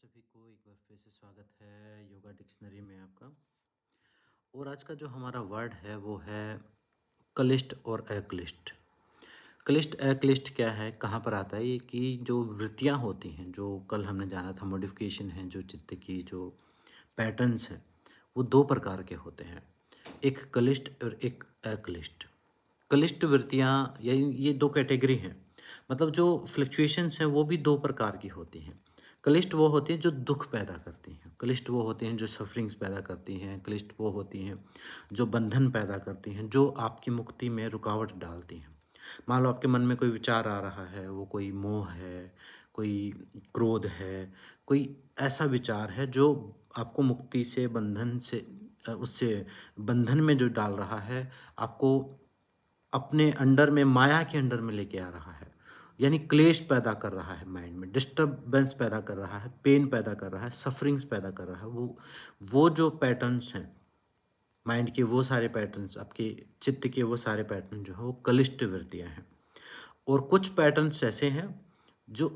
सभी को एक बार फिर से स्वागत है योगा डिक्शनरी में आपका। और आज का जो हमारा वर्ड है वो है क्लिष्ट और अक्लिष्ट। क्लिष्ट अक्लिष्ट क्या है, कहाँ पर आता है ये कि जो वृत्तियाँ होती हैं, जो कल हमने जाना था मॉडिफिकेशन है, जो चित्त की जो पैटर्न्स हैं वो दो प्रकार के होते हैं, एक क्लिष्ट और एक अक्लिष्ट। क्लिष्ट वृत्तियाँ ये दो कैटेगरी हैं, मतलब जो फ्लक्चुएशंस हैं वो भी दो प्रकार की होती हैं। क्लिष्ट वो होती हैं जो दुख पैदा करती हैं, क्लिष्ट वो होती हैं जो सफरिंग्स पैदा करती हैं, क्लिष्ट वो होती हैं जो बंधन पैदा करती हैं, जो आपकी मुक्ति में रुकावट डालती हैं। मान लो आपके मन में कोई विचार आ रहा है, वो कोई मोह है, कोई क्रोध है, कोई ऐसा विचार है जो आपको मुक्ति से बंधन से उससे बंधन में जो डाल रहा है, आपको अपने अंडर में, माया के अंडर में लेके आ रहा है, यानी क्लेश पैदा कर रहा है, माइंड में डिस्टर्बेंस पैदा कर रहा है, पेन पैदा कर रहा है, सफरिंग्स पैदा कर रहा है। वो जो पैटर्न्स हैं माइंड के, वो सारे पैटर्न्स, आपके चित्त के वो सारे पैटर्न जो है वो क्लिष्ट वृत्तियाँ हैं। और कुछ पैटर्न्स ऐसे हैं जो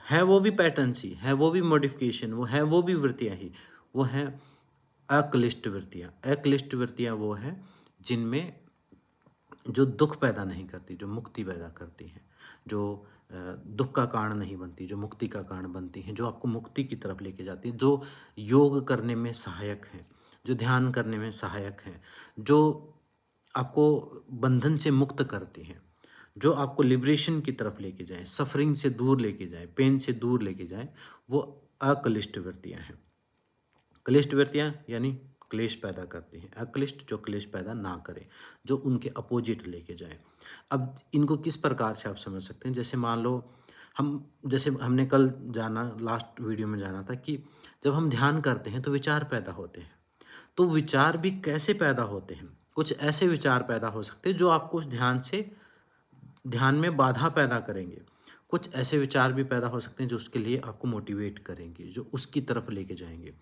है वो भी पैटर्न्स ही है, वो भी मॉडिफिकेशन, वो है वो भी वृत्तियाँ ही, वो हैं अक्लिष्ट वृत्तियाँ। अक्लिष्ट वृत्तियाँ वो हैं जिनमें जो दुख पैदा नहीं करती, जो मुक्ति पैदा करती हैं, जो दुख का कारण नहीं बनती, जो मुक्ति का कारण बनती हैं, जो आपको मुक्ति की तरफ लेके जाती है, जो योग करने में सहायक हैं, जो ध्यान करने में सहायक हैं, जो आपको बंधन से मुक्त करती हैं, जो आपको लिबरेशन की तरफ लेके जाएं, सफरिंग से दूर लेके जाएं, पेन से दूर लेके जाएं, वो अक्लिष्ट वृत्तियाँ हैं। क्लिष्ट वृत्तियाँ यानी क्लेश पैदा करती हैं, अक्लिष्ट जो क्लेश पैदा ना करे, जो उनके अपोजिट लेके जाए। अब इनको किस प्रकार से आप समझ सकते हैं, जैसे मान लो जैसे हमने कल जाना, लास्ट वीडियो में जाना था कि जब हम ध्यान करते हैं तो विचार पैदा होते हैं। तो विचार भी कैसे पैदा होते हैं, कुछ ऐसे विचार पैदा हो सकते हैं जो आपको उस ध्यान में बाधा पैदा करेंगे। कुछ ऐसे विचार भी पैदा हो सकते हैं जो उसके लिए आपको मोटिवेट करेंगे, जो उसकी तरफ लेके जाएंगे।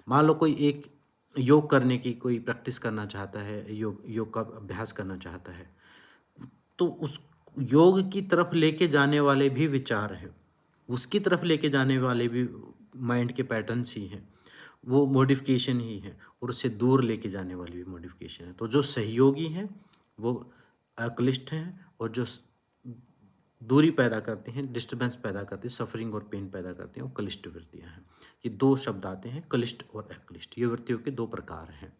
मान लो कोई एक योग करने की कोई प्रैक्टिस करना चाहता है, योग का अभ्यास करना चाहता है, तो उस योग की तरफ लेके जाने वाले भी विचार हैं, उसकी तरफ लेके जाने वाले भी माइंड के पैटर्न्स ही हैं, वो मॉडिफिकेशन ही है, और उससे दूर लेके जाने वाली भी मॉडिफिकेशन है। तो जो सहयोगी हैं वो अक्लिष्ट हैं, और जो दूरी पैदा करते हैं, डिस्टर्बेंस पैदा करते हैं, सफरिंग और पेन पैदा करते हैं, वो क्लिष्ट वृत्तियाँ हैं। ये दो शब्द आते हैं, क्लिष्ट और अक्लिष्ट, ये वृत्तियों के दो प्रकार हैं।